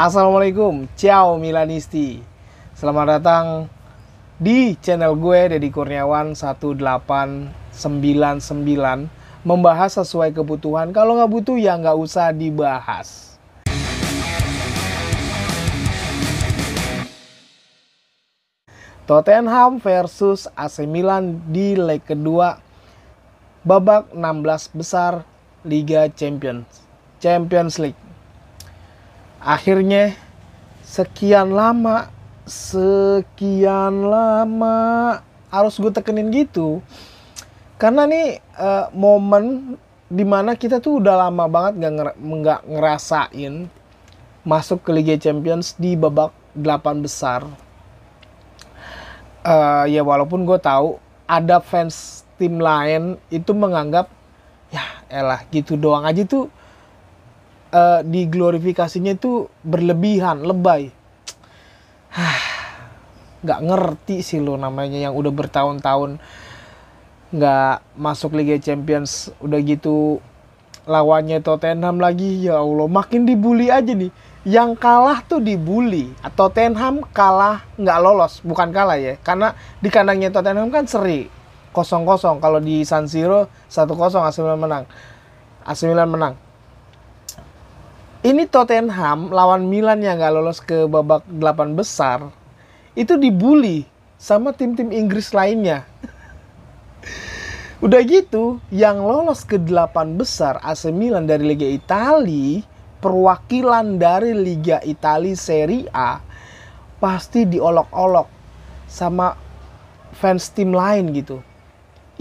Assalamualaikum, ciao Milanisti. Selamat datang di channel gue Deddy Kurniawan 1899, membahas sesuai kebutuhan. Kalau nggak butuh ya nggak usah dibahas. Tottenham versus AC Milan di leg kedua babak 16 besar Liga Champions League. Akhirnya sekian lama harus gue tekenin gitu, karena nih momen dimana kita tuh udah lama banget nggak ngerasain masuk ke Liga Champions di babak 8 besar. Ya walaupun gue tahu ada fans tim lain itu menganggap ya elah gitu doang aja tuh, diglorifikasinya itu berlebihan, lebay. Nggak ngerti sih lo namanya yang udah bertahun-tahun nggak masuk Liga Champions, udah gitu lawannya Tottenham lagi, ya Allah makin dibully aja nih. Yang kalah tuh dibully, atau Tottenham kalah nggak lolos, bukan kalah ya, karena di kandangnya Tottenham kan seri 0-0, kalau di San Siro 1-0 AC Milan menang. Ini Tottenham lawan Milan yang nggak lolos ke babak 8 besar itu dibully sama tim-tim Inggris lainnya. Udah gitu yang lolos ke 8 besar AC Milan dari Liga Italia, perwakilan dari Liga Italia Serie A, pasti diolok-olok sama fans tim lain gitu.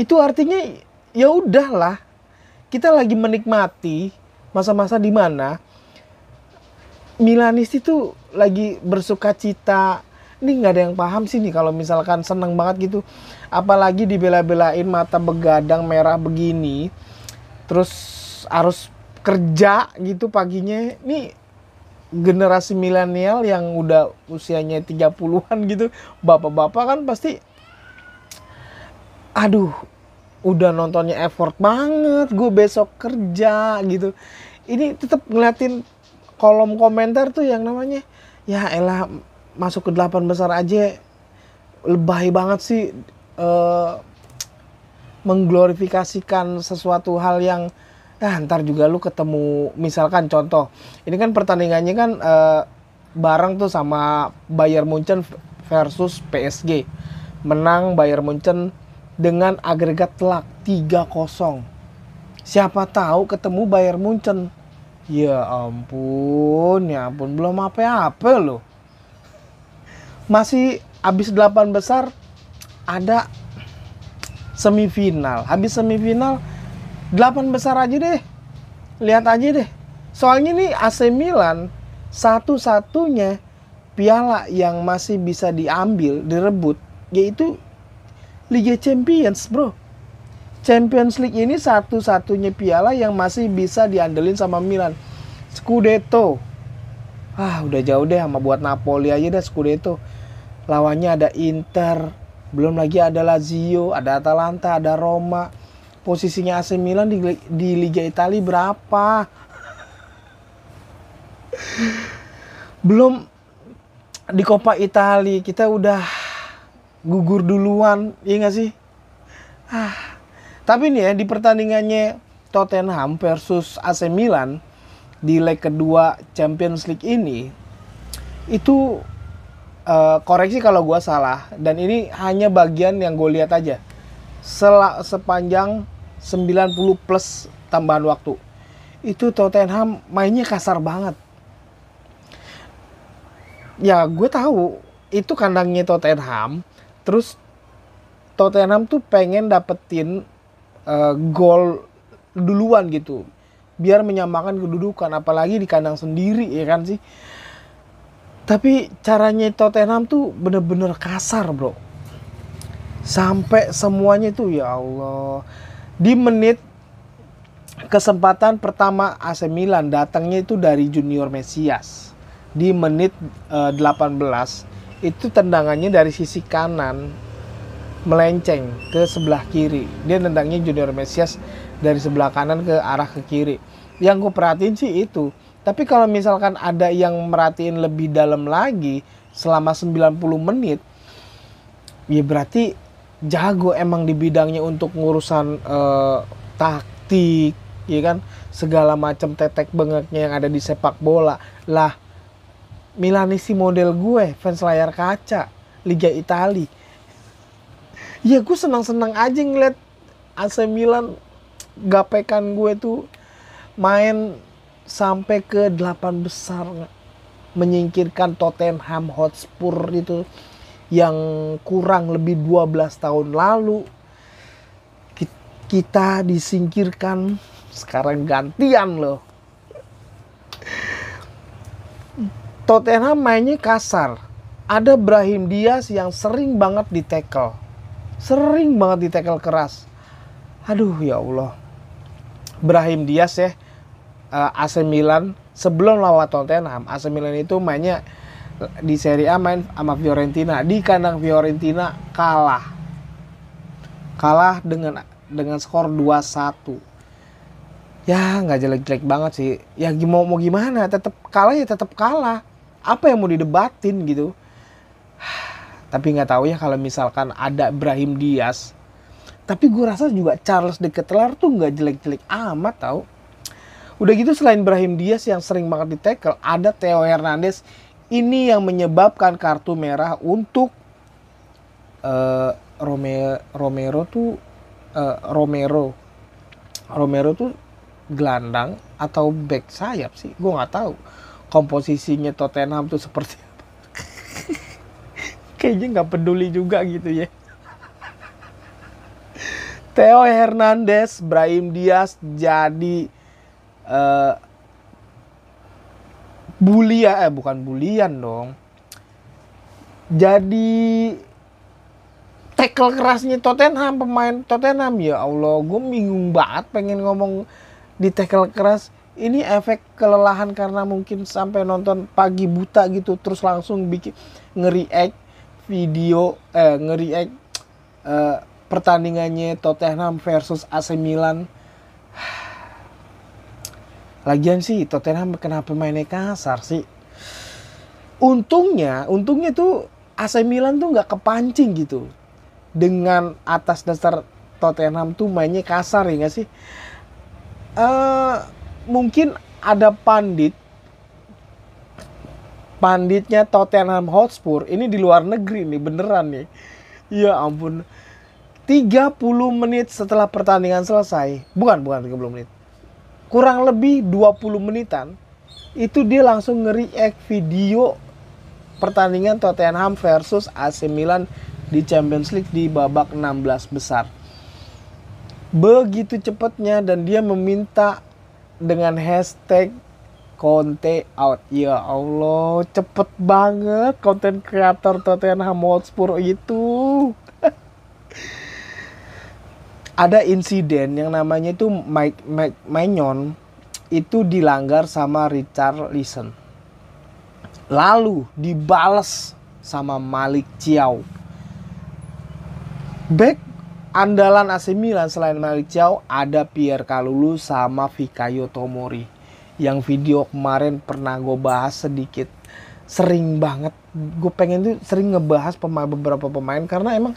Itu artinya ya udahlah, kita lagi menikmati masa-masa di mana Milanisti tuh lagi bersuka cita. Ini nggak ada yang paham sih nih kalau misalkan seneng banget gitu, apalagi dibela-belain mata begadang merah begini, terus harus kerja gitu paginya. Nih generasi milenial yang udah usianya 30-an gitu, bapak-bapak kan pasti aduh udah nontonnya effort banget, gue besok kerja gitu. Ini tetap ngeliatin kolom komentar tuh yang namanya ya elah masuk ke 8 besar aja lebay banget sih, mengglorifikasikan sesuatu hal yang ntar juga lu ketemu. Misalkan contoh ini kan pertandingannya kan bareng tuh sama Bayern Munchen versus PSG, menang Bayern Munchen dengan agregat telak 3-0. Siapa tahu ketemu Bayern Munchen, ya ampun belum apa-apa loh. Masih habis 8 besar ada semifinal. Habis semifinal 8 besar aja deh. Lihat aja deh. Soalnya nih AC Milan satu-satunya piala yang masih bisa diambil, direbut, yaitu Liga Champions, bro. Champions League ini satu-satunya piala yang masih bisa diandelin sama Milan. Scudetto. Udah jauh deh sama buat Napoli aja dah Scudetto. Lawannya ada Inter, belum lagi ada Lazio, ada Atalanta, ada Roma. Posisinya AC Milan di Liga Italia berapa? Belum di Coppa Italia kita udah gugur duluan, iya gak sih? Tapi nih ya, di pertandingannya Tottenham versus AC Milan di leg kedua Champions League ini, itu koreksi kalau gue salah, dan ini hanya bagian yang gue lihat aja, sepanjang 90 plus tambahan waktu, itu Tottenham mainnya kasar banget. Ya gue tahu itu kandangnya Tottenham, terus Tottenham tuh pengen dapetin gol duluan gitu, biar menyamakan kedudukan, apalagi di kandang sendiri ya kan sih. Tapi caranya Tottenham tuh bener-bener kasar, bro. Sampai semuanya tuh ya Allah. Di menit kesempatan pertama AC Milan datangnya itu dari Junior Mesias. Di menit 18 itu tendangannya dari sisi kanan melenceng ke sebelah kiri. Dia nendangnya Junior Mesias dari sebelah kanan ke arah ke kiri. Yang gue perhatiin sih itu. Tapi kalau misalkan ada yang merhatiin lebih dalam lagi selama 90 menit, ya berarti jago emang di bidangnya untuk ngurusan taktik, ya kan, segala macam tetek bengeknya yang ada di sepak bola. Lah, Milanisi model gue, fans layar kaca, Liga Italia. Ya gue senang-senang aja ngeliat AC Milan gapekan gue tuh main sampai ke 8 besar, menyingkirkan Tottenham Hotspur itu yang kurang lebih 12 tahun lalu. Kita disingkirkan, sekarang gantian loh. Tottenham mainnya kasar. Ada Brahim Diaz yang sering banget di-tackle. Sering banget di-tackle keras. Aduh ya Allah. Brahim Diaz ya, AC Milan sebelum lawan Tottenham, AC Milan itu mainnya di Serie A main sama Fiorentina. Di kandang Fiorentina kalah dengan skor 2-1. Ya nggak jelek-jelek banget sih. Ya mau gimana, tetap kalah ya tetap kalah. Apa yang mau didebatin gitu. Tapi nggak tahu ya kalau misalkan ada Brahim Diaz. Tapi gue rasa juga Charles de Ketelaere tuh nggak jelek-jelek amat tau. Udah gitu selain Brahim Diaz yang sering banget di-tackle, ada Theo Hernandez. Ini yang menyebabkan kartu merah untuk Romero tuh gelandang atau back sayap sih. Gue nggak tahu komposisinya Tottenham tuh seperti apa. Kayaknya nggak peduli juga gitu ya. Theo Hernandez, Brahim Diaz jadi bukan bulian dong. Jadi tackle kerasnya Tottenham, pemain Tottenham. Ya Allah, gue bingung banget pengen ngomong di tackle keras. Ini efek kelelahan karena mungkin sampai nonton pagi buta gitu, terus langsung bikin nge-react video, nge-react pertandingannya Tottenham versus AC Milan. Lagian sih Tottenham kenapa mainnya kasar sih? Untungnya tuh AC Milan tuh nggak kepancing gitu dengan atas dasar Tottenham tuh mainnya kasar, ya nggak sih? Mungkin ada panditnya Tottenham Hotspur ini di luar negeri nih, beneran nih. Ya ampun. 30 menit setelah pertandingan selesai, bukan 30 menit. Kurang lebih 20 menitan, itu dia langsung nge-react video pertandingan Tottenham versus AC Milan di Champions League di babak 16 besar. Begitu cepatnya, dan dia meminta dengan hashtag Conte out. Ya Allah, cepet banget konten kreator Tottenham Hotspur itu. Ada insiden yang namanya itu Mike Maignan itu dilanggar sama Richarlison. Lalu dibalas sama Malick Thiaw. Back andalan AC Milan selain Malick Thiaw ada Pierre Kalulu sama Fikayo Tomori. Yang video kemarin pernah gue bahas sedikit. Sering banget gue pengen tuh sering ngebahas beberapa pemain karena emang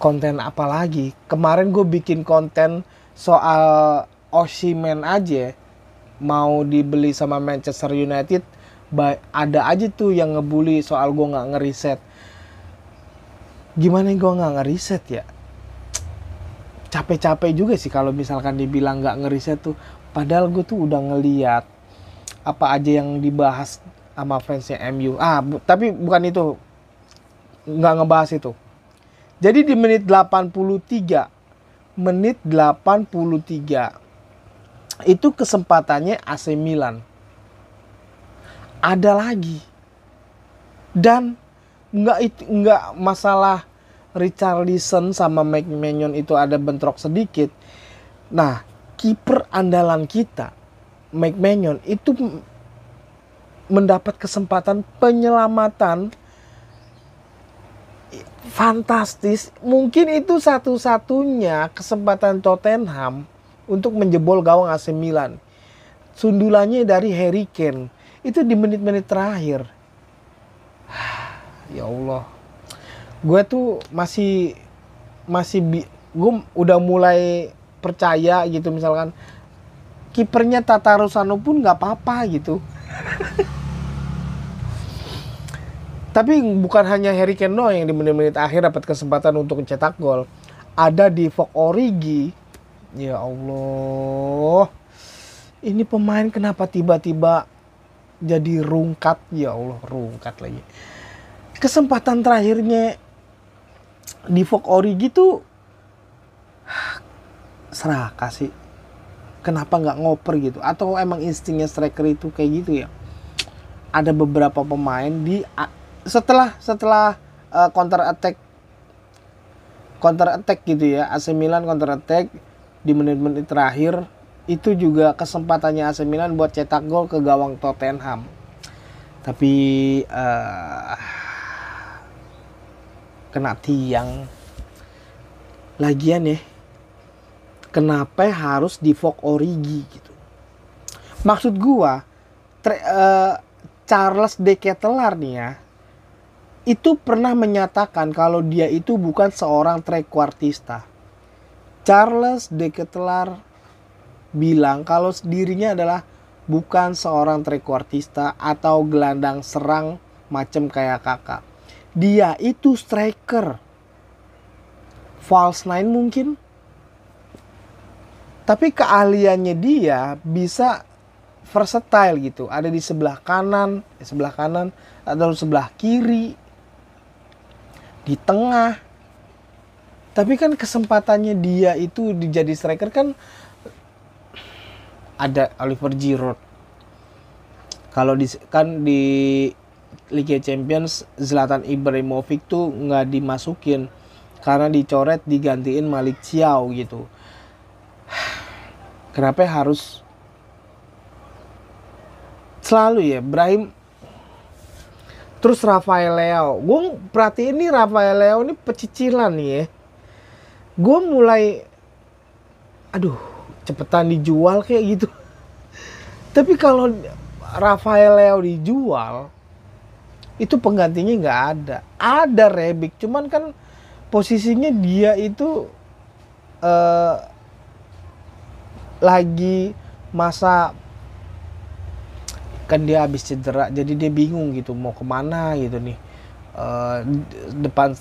konten apa lagi? Kemarin gue bikin konten soal Osimhen aja, mau dibeli sama Manchester United, ada aja tuh yang ngebully soal gue nggak ngeriset. Gimana gue nggak ngeriset ya? Capek-capek juga sih kalau misalkan dibilang nggak ngeriset tuh. Padahal gue tuh udah ngeliat apa aja yang dibahas sama fansnya MU. Tapi bukan itu, nggak ngebahas itu. Jadi di menit 83 itu kesempatannya AC Milan. Ada lagi. Dan nggak masalah Richarlison sama Mike Maignan itu ada bentrok sedikit. Nah, kiper andalan kita, Mike Maignan itu mendapat kesempatan penyelamatan fantastis. Mungkin itu satu-satunya kesempatan Tottenham untuk menjebol gawang AC Milan. Sundulannya dari Harry Kane. Itu di menit-menit terakhir. Ya Allah. Gue tuh gue udah mulai percaya gitu, misalkan kipernya Tatarusanu pun nggak apa-apa gitu. Tapi bukan hanya Harry Kane doang yang di menit-menit akhir dapat kesempatan untuk mencetak gol. Ada Divock Origi. Ya Allah. Ini pemain kenapa tiba-tiba jadi rungkat? Ya Allah, rungkat lagi. Kesempatan terakhirnya Divock Origi tuh serakah sih. Kenapa nggak ngoper gitu? Atau emang instingnya striker itu kayak gitu ya? Ada beberapa pemain di setelah counter attack gitu ya, AC Milan counter attack di menit-menit terakhir, itu juga kesempatannya AC Milan buat cetak gol ke gawang Tottenham. Tapi kena tiang. Lagian ya, kenapa harus Divock Origi gitu? Maksud gua Charles De Ketelaar nih ya, itu pernah menyatakan kalau dia itu bukan seorang trequartista. Charles De Ketelaar bilang kalau dirinya adalah bukan seorang trequartista atau gelandang serang macam kayak Kakak. Dia itu striker. False nine mungkin. Tapi keahliannya dia bisa versatile gitu. Ada di sebelah kanan atau sebelah kiri, di tengah. Tapi kan kesempatannya dia itu jadi striker kan ada Oliver Giroud. Kalau di Liga Champions Zlatan Ibrahimovic tuh nggak dimasukin karena dicoret digantiin Malik Thiaw gitu. Kenapa harus selalu ya Brahim? Terus Rafael Leao, gue perhatiin nih Rafael Leao ini pecicilan nih ya. Gue mulai, aduh cepetan dijual kayak gitu. Tapi kalau Rafael Leao dijual, itu penggantinya nggak ada. Ada Rebic, cuman kan posisinya dia itu lagi masa kan dia habis cedera, jadi dia bingung gitu mau kemana gitu nih. Depan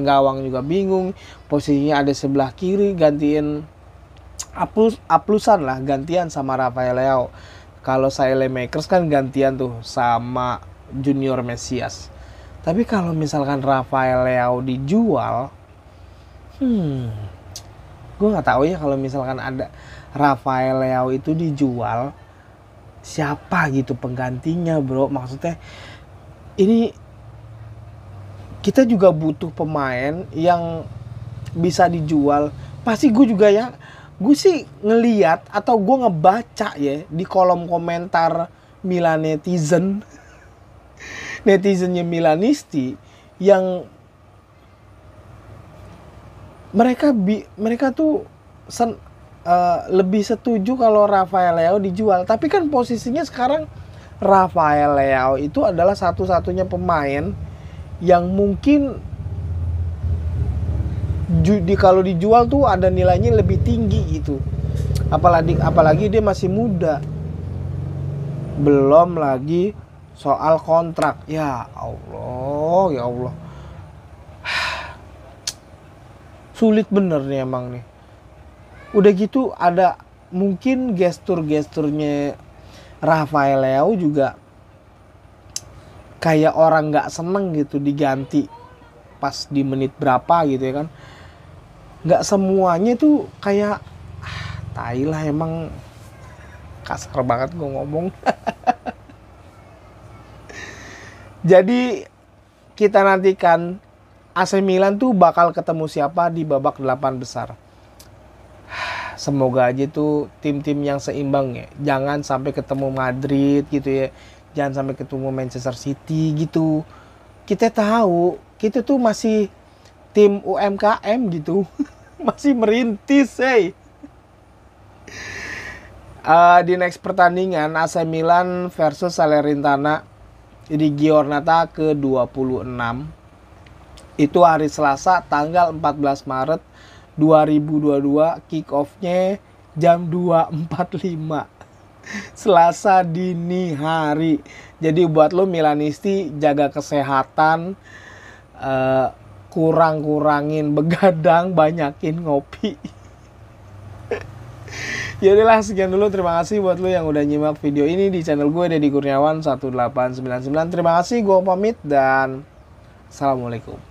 gawang juga bingung, posisinya ada sebelah kiri, gantiin Aplusan lah, gantian sama Rafael Leao. Kalau Saelemaekers kan gantian tuh sama Junior Mesias. Tapi kalau misalkan Rafael Leao dijual, gue nggak tahu ya kalau misalkan ada Rafael Leao itu dijual, siapa gitu penggantinya bro? Maksudnya ini kita juga butuh pemain yang bisa dijual. Pasti gue sih ngeliat atau gue ngebaca ya di kolom komentar Milan netizennya Milanisti yang mereka tuh lebih setuju kalau Rafael Leao dijual. Tapi kan posisinya sekarang Rafael Leao itu adalah satu-satunya pemain yang mungkin kalau dijual tuh ada nilainya lebih tinggi gitu. Apalagi dia masih muda. Belum lagi soal kontrak. Ya Allah. Sulit bener nih emang nih. Udah gitu ada mungkin gestur-gesturnya Rafael Leao juga kayak orang gak seneng gitu diganti pas di menit berapa gitu ya kan. Gak semuanya tuh kayak tai lah, emang kasar banget gue ngomong. Jadi kita nantikan AC Milan tuh bakal ketemu siapa di babak 8 besar. Semoga aja tuh tim-tim yang seimbang ya. Jangan sampai ketemu Madrid gitu ya. Jangan sampai ketemu Manchester City gitu. Kita tahu kita tuh masih tim UMKM gitu. Masih merintis, hey. Di next pertandingan AC Milan versus Salernitana di Giornata ke-26. Itu hari Selasa tanggal 14 Maret 2022, kick off-nya jam 2.45. Selasa dini hari. Jadi buat lo Milanisti, jaga kesehatan, kurang-kurangin begadang, banyakin ngopi. Yaudahlah, sekian dulu. Terima kasih buat lo yang udah nyimak video ini di channel gue, Deddy Kurniawan 1899. Terima kasih, gue pamit dan assalamualaikum.